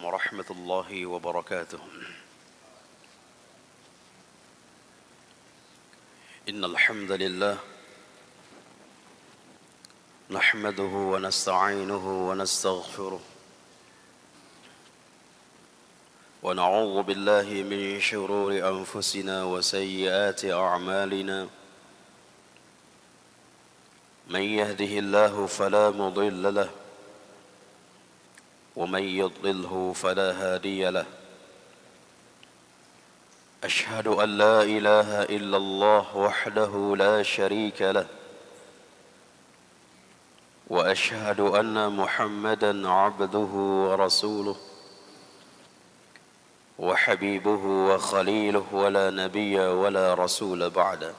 ورحمة الله وبركاته. إن الحمد لله نحمده ونستعينه ونستغفره ونعوذ بالله من شرور أنفسنا وسيئات أعمالنا. من يهده الله فلا مضل له ومن يضلله فلا هادي له. أشهد أن لا إله إلا الله وحده لا شريك له وأشهد أن محمدا عبده ورسوله وحبيبه وخليله ولا نبي ولا رسول بعده.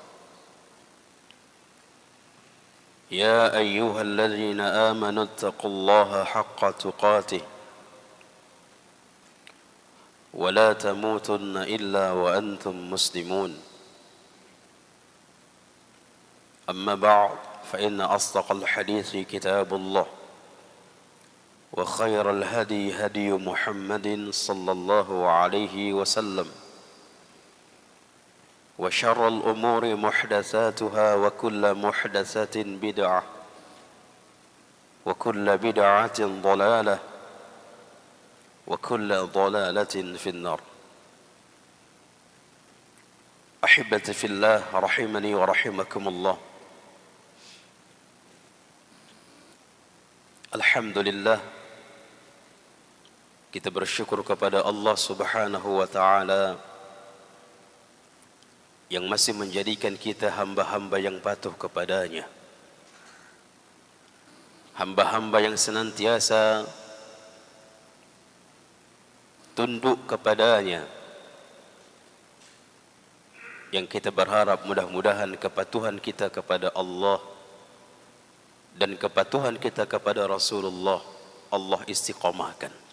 يا أيها الذين آمنوا اتقوا الله حق تقاته ولا تموتن إلا وأنتم مسلمون. أما بعد فإن أصدق الحديث كتاب الله وخير الهدي هدي محمد صلى الله عليه وسلم وشر الأمور محدثاتها وكل محدثة بدعة وكل بدعة ضلالة وكل ضلالة في النار. أحبتي في الله رحمني ورحمكم الله. Alhamdulillah, kita bersyukur kepada Allah Subhanahu wa Ta'ala yang masih menjadikan kita hamba-hamba yang patuh kepadanya, hamba-hamba yang senantiasa tunduk kepadanya, yang kita berharap mudah-mudahan kepatuhan kita kepada Allah dan kepatuhan kita kepada Rasulullah Allah istiqamahkan.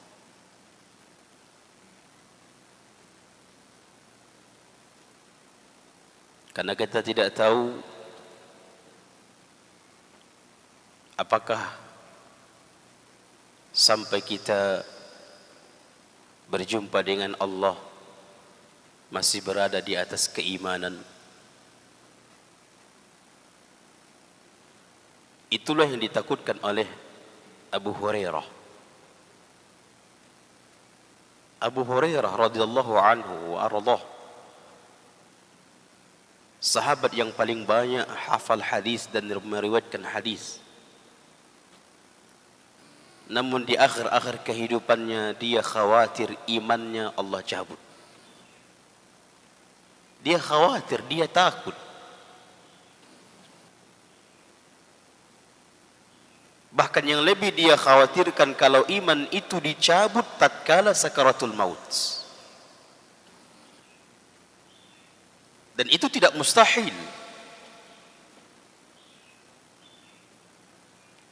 Karena kita tidak tahu apakah sampai kita berjumpa dengan Allah masih berada di atas keimanan. Itulah yang ditakutkan oleh Abu Hurairah. Abu Hurairah radhiyallahu anhu wa ardhah, sahabat yang paling banyak hafal hadis dan meriwayatkan hadis. Namun di akhir-akhir kehidupannya dia khawatir imannya Allah cabut. Dia khawatir, dia takut. Bahkan yang lebih dia khawatirkan kalau iman itu dicabut tatkala sakaratul maut. Dan itu tidak mustahil.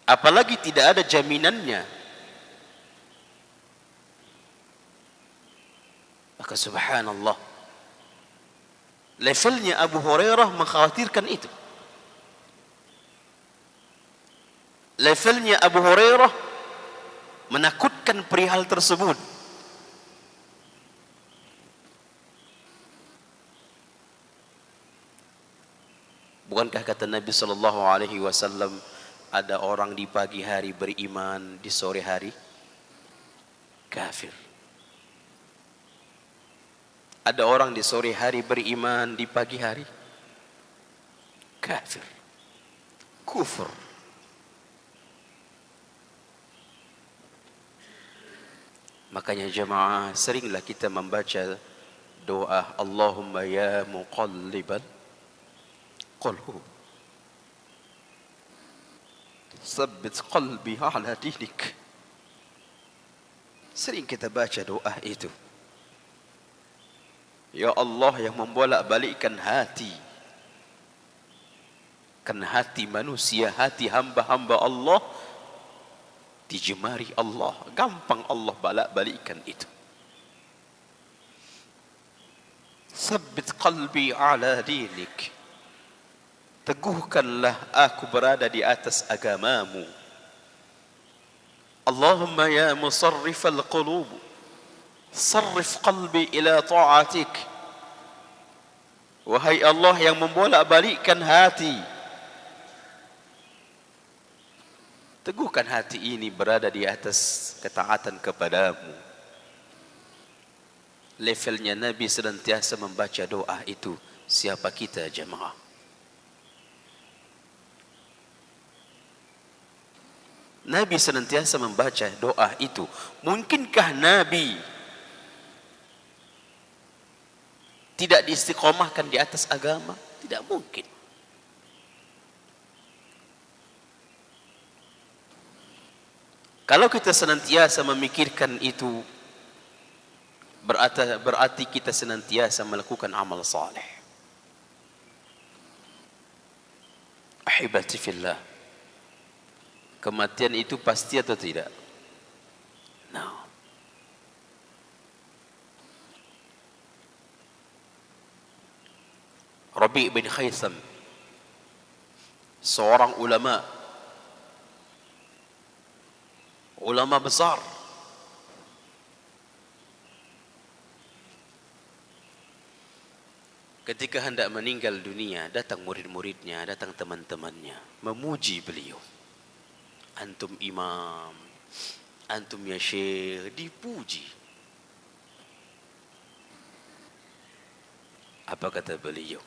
Apalagi tidak ada jaminannya. Maka subhanallah, levelnya Abu Hurairah mengkhawatirkan itu. Levelnya Abu Hurairah menakutkan perihal tersebut. Bukankah kata Nabi sallallahu alaihi wasallam, ada orang di pagi hari beriman, di sore hari kafir. Ada orang di sore hari beriman, di pagi hari kafir. Kufur. Makanya jemaah, seringlah kita membaca doa Allahumma ya muqallibal qulub tsabbit qalbi ala dinik. Sering kita baca doa itu. Ya Allah yang membolak-balikkan hati, kan hati manusia, hati hamba-hamba Allah di jemari Allah, gampang Allah balak-balikkan itu. Sabbit qalbi ala dinik, teguhkanlah aku berada di atas agamamu. Allahumma ya musarrifal qulub Sarrif qalbi ila ta'atik. Wahai Allah yang membolak-balikkan hati, teguhkan hati ini berada di atas ketaatan kepadamu. Levelnya Nabi senantiasa membaca doa itu. Siapa kita jemaah? Nabi senantiasa membaca doa itu. Mungkinkah Nabi tidak diistiqomahkan di atas agama? Tidak mungkin. Kalau kita senantiasa memikirkan itu, berarti kita senantiasa melakukan amal saleh. Ahibati fillah, kematian itu pasti atau tidak? No. Rabi' bin Khaisam, seorang ulama besar, ketika hendak meninggal dunia, datang murid-muridnya, datang teman-temannya, memuji beliau. Antum imam, antum ya syekh, dipuji. Apa kata beliau?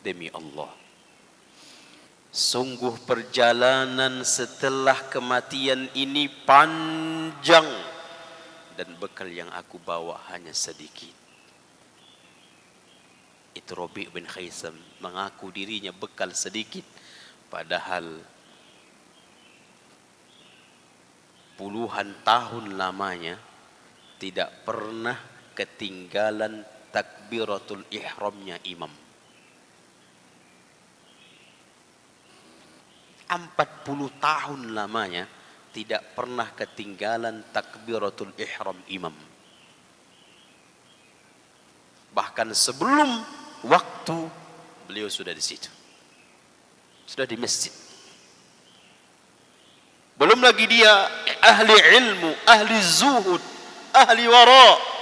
Demi Allah, sungguh perjalanan setelah kematian ini panjang, dan bekal yang aku bawa hanya sedikit. Itu Rabi' bin Khaisam mengaku dirinya bekal sedikit, padahal puluhan tahun lamanya tidak pernah ketinggalan takbiratul ihramnya imam. 40 tahun lamanya tidak pernah ketinggalan takbiratul ihram imam. Bahkan sebelum waktu beliau sudah di situ, sudah di masjid. Belum lagi dia ahli ilmu, ahli zuhud, ahli wara'.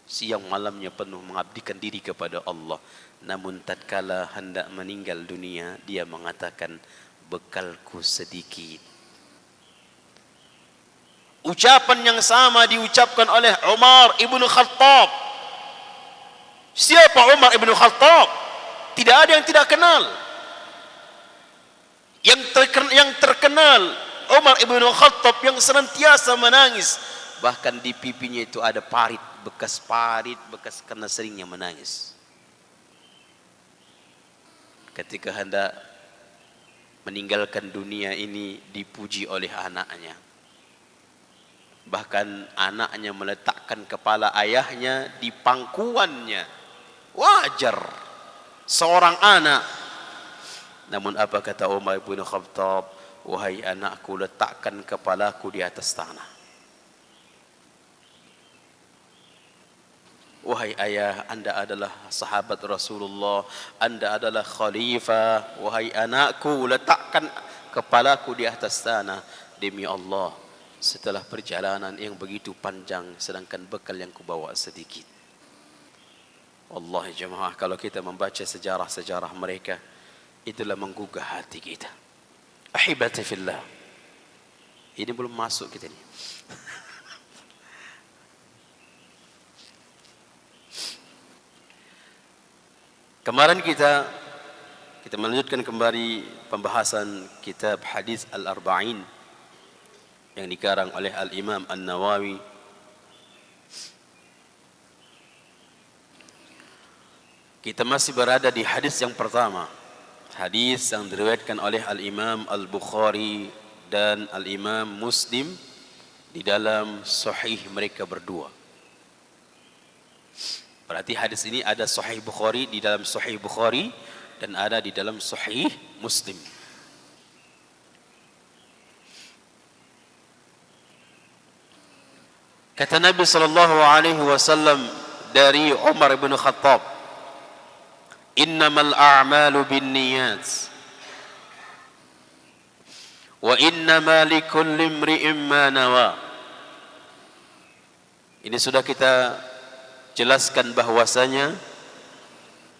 Siang malamnya penuh mengabdikan diri kepada Allah. Namun tatkala hendak meninggal dunia, dia mengatakan, bekalku sedikit. Ucapan yang sama diucapkan oleh Umar ibn Khattab. Siapa Umar ibn Khattab? Tidak ada yang tidak kenal. Yang terkenal Umar ibn Khattab yang senantiasa menangis. Bahkan di pipinya itu ada parit, bekas karena seringnya menangis. Ketika hendak meninggalkan dunia ini, dipuji oleh anaknya. Bahkan anaknya meletakkan kepala ayahnya di pangkuannya. Wajar seorang anak. Namun apa kata Umar bin Khattab? Wahai anakku, letakkan kepalaku di atas tanah. Wahai ayah, anda adalah sahabat Rasulullah, anda adalah khalifah. Wahai anakku, letakkan kepalaku di atas tanah. Demi Allah, setelah perjalanan yang begitu panjang, sedangkan bekal yang kubawa sedikit. Wallahi jemaah, kalau kita membaca sejarah-sejarah mereka, itulah menggugah hati kita. Ahibati fillah, ini belum masuk kita ni. Kemarin kita melanjutkan kembali pembahasan kitab Hadis Al-Arba'in yang dikarang oleh Al-Imam An-Nawawi. Kita masih berada di hadis yang pertama, hadis yang diriwayatkan oleh Al-Imam Al-Bukhari dan Al-Imam Muslim di dalam sahih mereka berdua. Berarti hadis ini ada sahih Bukhari, di dalam sahih Bukhari, dan ada di dalam sahih Muslim. Kata Nabi SAW dari Umar bin Khattab, innamal a'malu binniyat Wa innama likulli imri'in ma nawa. Ini sudah kita jelaskan bahwasanya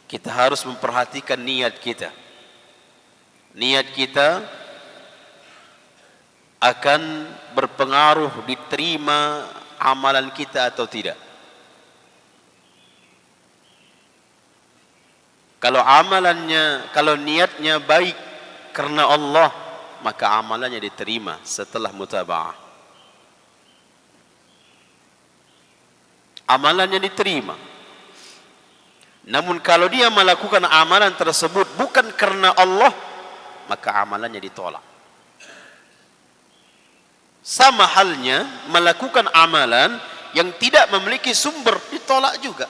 kita harus memperhatikan niat kita. Niat kita akan berpengaruh diterima amalan kita atau tidak. Kalau amalannya, kalau niatnya baik karena Allah, maka amalannya diterima setelah mutaba'ah. Amalannya diterima. Namun kalau dia melakukan amalan tersebut bukan karena Allah, maka amalannya ditolak. Sama halnya melakukan amalan yang tidak memiliki sumber, ditolak juga.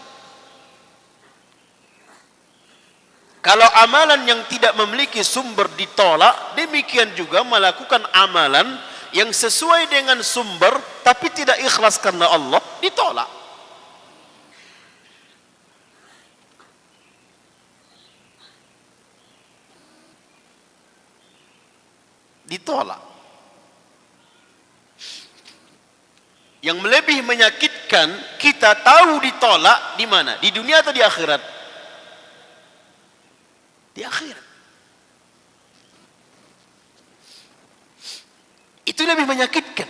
Kalau amalan yang tidak memiliki sumber ditolak, demikian juga melakukan amalan yang sesuai dengan sumber tapi tidak ikhlas karena Allah, ditolak. Ditolak. Yang lebih menyakitkan, kita tahu ditolak di mana? Di dunia atau di akhirat? Di akhirat. Itu lebih menyakitkan.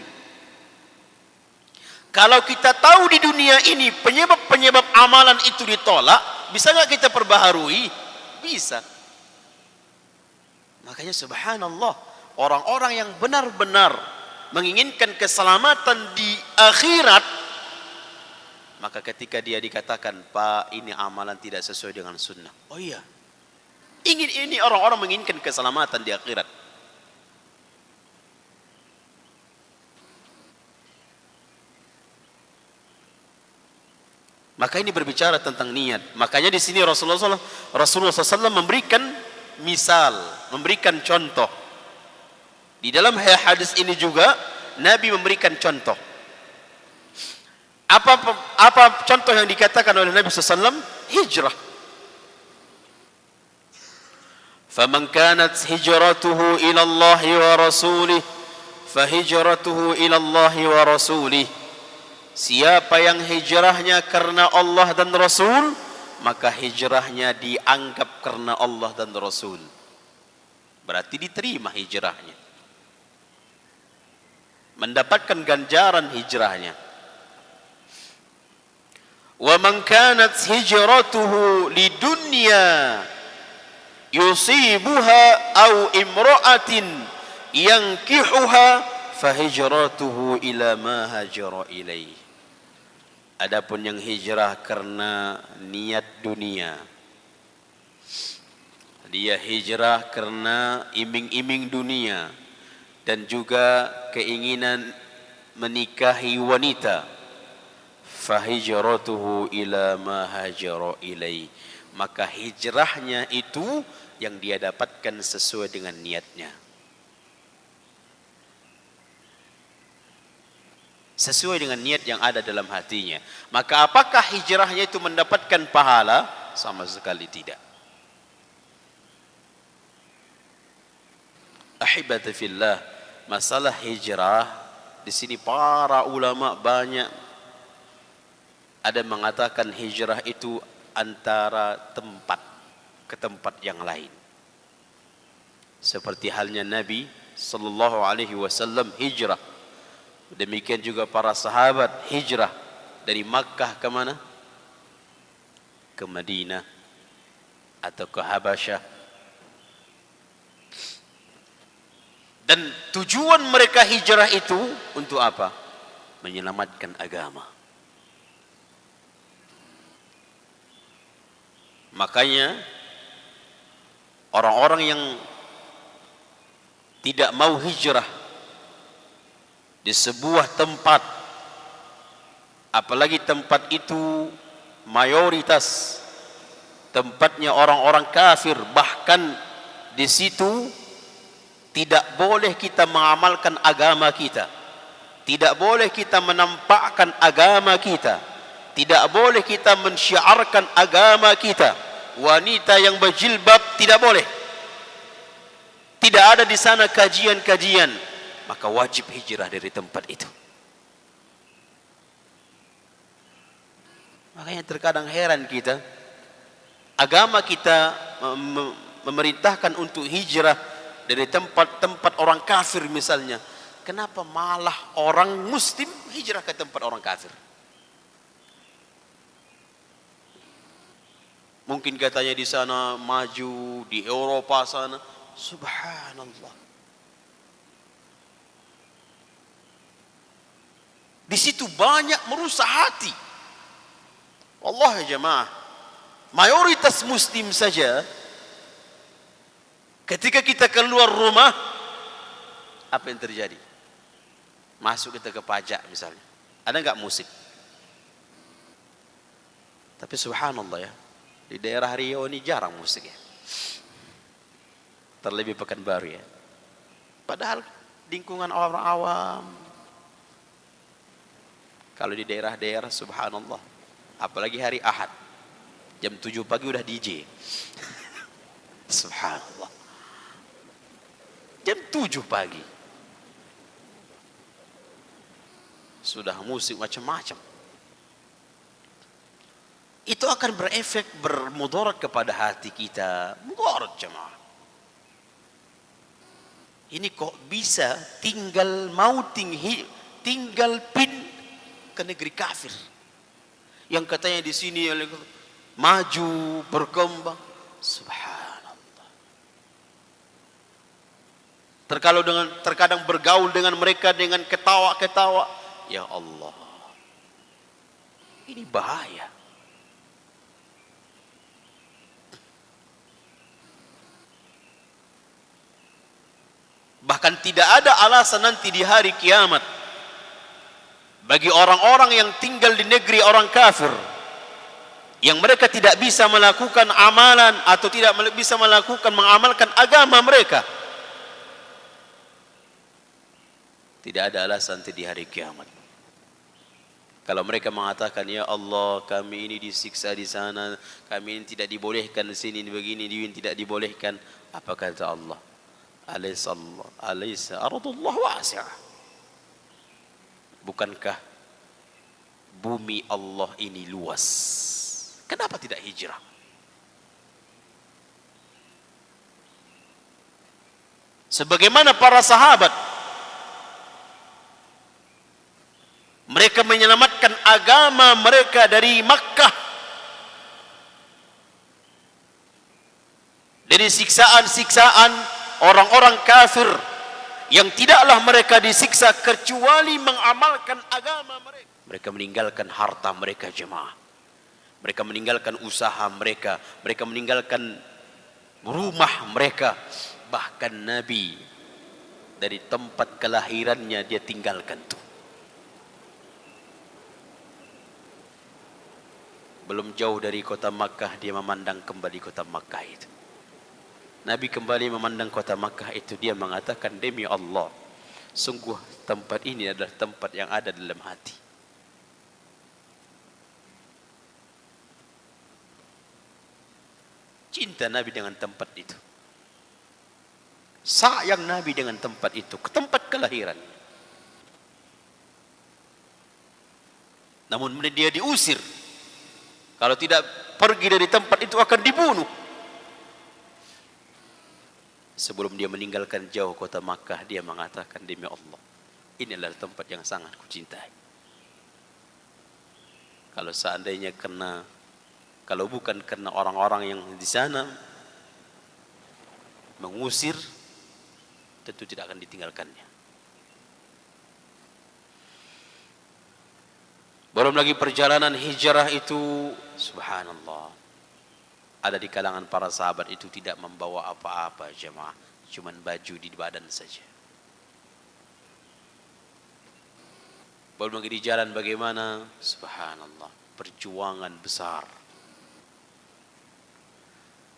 Kalau kita tahu di dunia ini penyebab-penyebab amalan itu ditolak, bisa nggak kita perbaharui? Bisa. Makanya subhanallah, orang-orang yang benar-benar menginginkan keselamatan di akhirat, maka ketika dia dikatakan, Pak, ini amalan tidak sesuai dengan sunnah. Oh iya, ini orang-orang menginginkan keselamatan di akhirat. Maka ini berbicara tentang niat. Makanya di sini Rasulullah SAW memberikan misal, memberikan contoh. Di dalam hadis ini juga Nabi memberikan contoh. Apa contoh yang dikatakan oleh Nabi SAW? Hijrah. فَمَنْ كَانَتْ هِجْرَتُهُ إِلَى اللَّهِ وَرَسُولِهِ فَهِجْرَتُهُ إِلَى اللَّهِ وَرَسُولِهِ. Siapa yang hijrahnya karena Allah dan Rasul, maka hijrahnya dianggap karena Allah dan Rasul. Berarti diterima hijrahnya, mendapatkan ganjaran hijrahnya. وَمَنْ كَانَتْ هِجْرَتُهُ لِدُنْيَا yusibuha au imra'atin yankihuha fahijratuhu ila ma hajara ilaih. Adapun yang hijrah karena niat dunia, dia hijrah karena iming-iming dunia dan juga keinginan menikahi wanita, fahijratuhu ila ma hajara ilaih, maka hijrahnya itu yang dia dapatkan sesuai dengan niatnya, sesuai dengan niat yang ada dalam hatinya. Maka apakah hijrahnya itu mendapatkan pahala? Sama sekali tidak. Ahibati fillah, masalah hijrah di sini para ulama banyak ada mengatakan hijrah itu antara tempat ke tempat yang lain. Seperti halnya Nabi sallallahu alaihi wasallam hijrah. Demikian juga para sahabat hijrah dari Makkah ke mana? Ke Madinah atau ke Habasyah. Dan tujuan mereka hijrah itu untuk apa? Menyelamatkan agama. Makanya orang-orang yang tidak mau hijrah di sebuah tempat, apalagi tempat itu mayoritas tempatnya orang-orang kafir, bahkan di situ tidak boleh kita mengamalkan agama kita, tidak boleh kita menampakkan agama kita, tidak boleh kita mensyiarkan agama kita. Wanita yang berjilbab tidak boleh. tidak ada di sana kajian-kajian, maka wajib hijrah dari tempat itu. Makanya terkadang heran kita, agama kita memerintahkan untuk hijrah dari tempat-tempat orang kafir misalnya. Kenapa malah orang muslim hijrah ke tempat orang kafir? Mungkin katanya di sana maju, di Eropa sana. Subhanallah. Di situ banyak merusak hati. Allah ya jemaah, mayoritas muslim saja ketika kita keluar rumah, apa yang terjadi? Masuk kita ke pajak misalnya, ada enggak musik? Tapi subhanallah ya, di daerah Riau ini jarang musik ya, terlebih Pekanbaru ya. Padahal lingkungan orang awam. Kalau di daerah-daerah subhanallah, apalagi hari Ahad, jam 7 pagi udah DJ. Subhanallah. Jam 7 pagi sudah musik macam-macam. Itu akan berefek, bermudarat kepada hati kita. Mudarat jemaah. Ini kok bisa tinggal pin ke negeri kafir, yang katanya di sini maju, berkembang. Subhanallah. Terkadang bergaul dengan mereka dengan ketawa-ketawa. Ya Allah, ini bahaya. Bahkan tidak ada alasan nanti di hari kiamat bagi orang-orang yang tinggal di negeri orang kafir, yang mereka tidak bisa melakukan amalan atau tidak bisa mengamalkan agama mereka. Tidak ada alasan nanti di hari kiamat. Kalau mereka mengatakan, ya Allah, kami ini disiksa di sana, kami ini tidak dibolehkan di sini, begini, ini tidak dibolehkan. Apa kata Allah? Alaysa ardullah wasi'ah. Bukankah bumi Allah ini luas? Kenapa tidak hijrah? Sebagaimana para sahabat, mereka menyelamatkan agama mereka dari Makkah, dari siksaan-siksaan orang-orang kafir yang tidaklah mereka disiksa kecuali mengamalkan agama mereka. Mereka meninggalkan harta mereka jemaah, mereka meninggalkan usaha mereka, mereka meninggalkan rumah mereka. Bahkan Nabi dari tempat kelahirannya dia tinggalkan tuh. Belum jauh dari kota Makkah dia memandang kembali kota Makkah itu. Nabi kembali memandang kota Makkah itu, dia mengatakan, demi Allah, sungguh tempat ini adalah tempat yang ada dalam hati. Cinta Nabi dengan tempat itu, sayang Nabi dengan tempat itu, ke tempat kelahiran. Namun dia diusir. Kalau tidak pergi dari tempat itu akan dibunuh. Sebelum dia meninggalkan jauh kota Makkah, dia mengatakan, demi Allah, ini adalah tempat yang sangat kucintai. Kalau seandainya kalau bukan karena orang-orang yang di sana mengusir, tentu tidak akan ditinggalkannya. Belum lagi perjalanan hijrah itu, subhanallah, ada di kalangan para sahabat itu tidak membawa apa-apa jemaah, cuman baju di badan saja. Belum lagi di jalan bagaimana, subhanallah, perjuangan besar.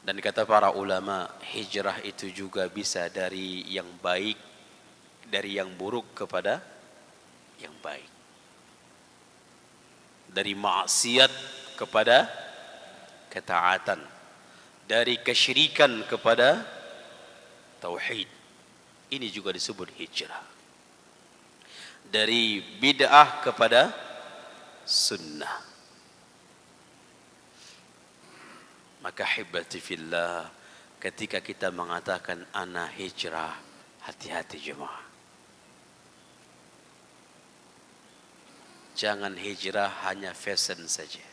Dan kata para ulama, hijrah itu juga bisa dari yang baik, dari yang buruk kepada yang baik, dari maksiat kepada ketaatan, dari kesyirikan kepada tauhid. Ini juga disebut hijrah. Dari bid'ah kepada sunnah. Maka hibati fillah, ketika kita mengatakan ana hijrah, hati-hati jemaah. Jangan hijrah hanya fashion saja.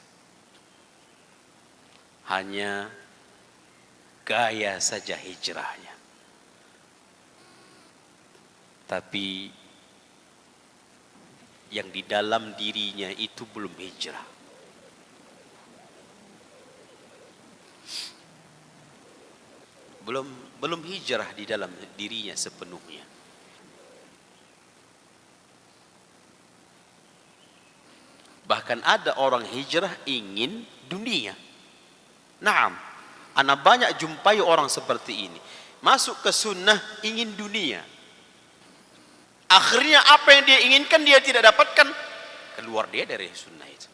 Hanya gaya saja hijrahnya. Tapi yang di dalam dirinya itu belum hijrah. Belum hijrah di dalam dirinya sepenuhnya. Bahkan ada orang hijrah ingin dunia. Naam, ana banyak jumpai orang seperti ini. Masuk ke sunnah ingin dunia. Akhirnya apa yang dia inginkan dia tidak dapatkan. Keluar dia dari sunnah itu.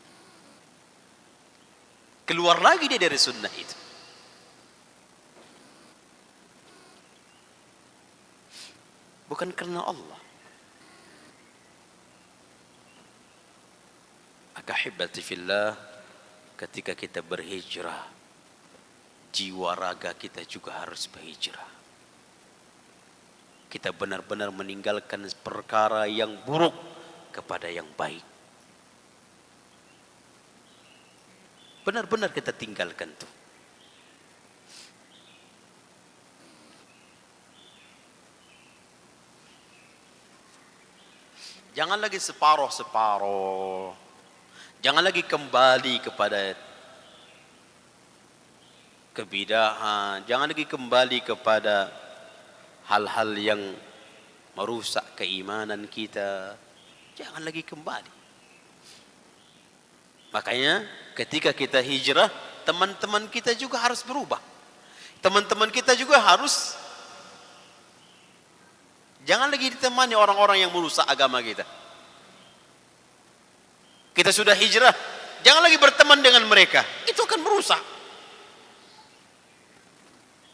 Keluar lagi dia dari sunnah itu. Bukan karena Allah. Akahibati fillah, ketika kita berhijrah, jiwa raga kita juga harus berhijrah. Kita benar-benar meninggalkan perkara yang buruk kepada yang baik. Benar-benar kita tinggalkan itu. Jangan lagi separuh-separuh. Jangan lagi kembali kepada kebidahan. Jangan lagi kembali kepada hal-hal yang merusak keimanan kita. Jangan lagi kembali. Makanya ketika kita hijrah, teman-teman kita juga harus berubah. Teman-teman kita juga harus, jangan lagi ditemani orang-orang yang merusak agama kita. Kita sudah hijrah, jangan lagi berteman dengan mereka. Itu akan merusak.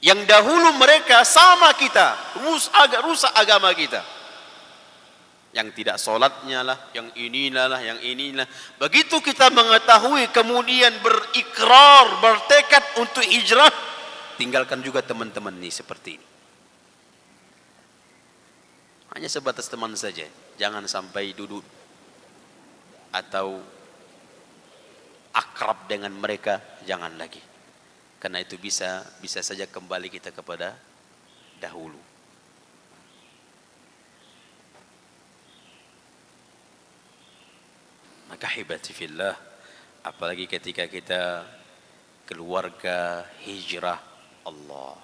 Yang dahulu mereka sama kita, rusak agama kita. Yang tidak sholatnya lah, yang inilah lah, yang inilah. Begitu kita mengetahui kemudian berikrar, bertekad untuk hijrah, tinggalkan juga teman-teman ini seperti ini. Hanya sebatas teman saja, jangan sampai duduk atau akrab dengan mereka, jangan lagi. Karena itu bisa saja kembali kita kepada dahulu. Maka hibati fillah, apalagi ketika kita keluarga hijrah Allah.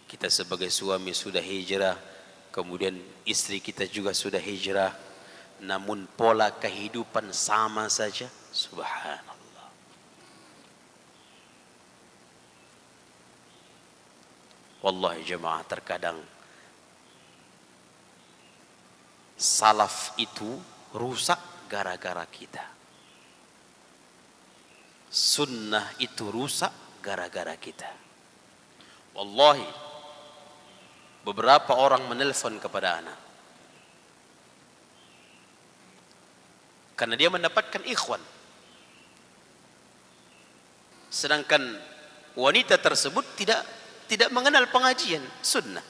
Kita sebagai suami sudah hijrah, kemudian istri kita juga sudah hijrah, namun pola kehidupan sama saja. Subhanallah. Wallahi jemaah, terkadang salaf itu rusak gara-gara kita. Sunnah itu rusak gara-gara kita. Wallahi, beberapa orang menelpon kepada anak karena dia mendapatkan ikhwan, sedangkan wanita tersebut tidak mengenal pengajian sunnah.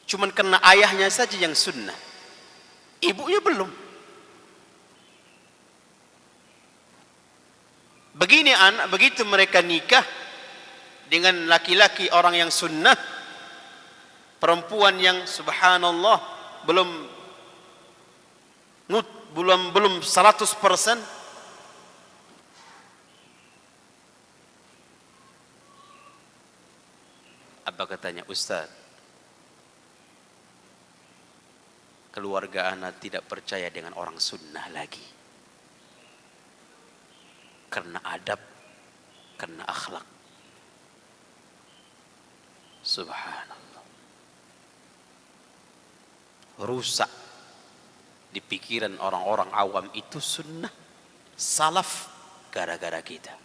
Cuman karena ayahnya saja yang sunnah, ibunya belum. Begini anak, begitu mereka nikah dengan laki-laki orang yang sunnah, perempuan yang subhanallah belum 100%, apa katanya, Ustaz, keluarga anak tidak percaya dengan orang sunnah lagi karena adab, karena akhlak. Subhanallah. Rusak di pikiran orang-orang awam itu sunnah salaf gara-gara kita.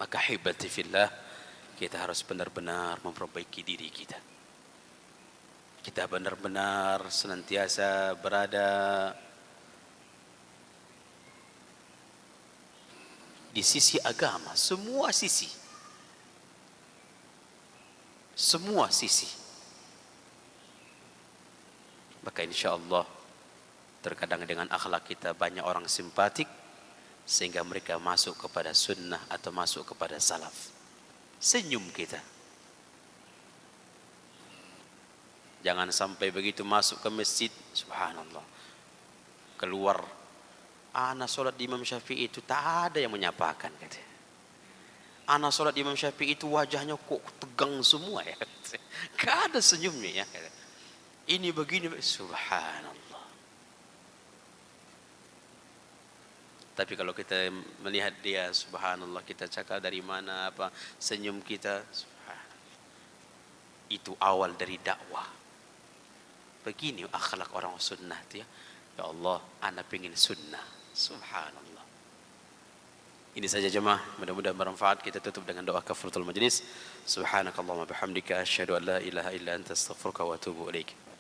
Maka hibati fillah, kita harus benar-benar memperbaiki diri kita. Kita benar-benar senantiasa berada di sisi agama, semua sisi. Semua sisi. Maka insya Allah terkadang dengan akhlak kita banyak orang simpatik sehingga mereka masuk kepada sunnah atau masuk kepada salaf. Senyum kita. Jangan sampai begitu masuk ke masjid, subhanallah, keluar, ana solat di Imam Syafi'i itu tak ada yang menyapakan, katanya. Ana solat di Imam Syafi'i itu wajahnya kok tegang semua ya. Gak ada senyumnya ya. Ini begini, subhanallah. Tapi kalau kita melihat dia, subhanallah, kita cakap dari mana apa senyum kita, subhanallah. Itu awal dari dakwah. Begini akhlak orang sunnah ya. Ya Allah, ana pengen sunnah. Subhanallah. Ini saja jemaah, mudah-mudahan bermanfaat. Kita tutup dengan doa kafaratul majlis. Subhanakallahumma bihamdika asyhadu an la ilaha illa anta astaghfiruka wa atubu ilaik.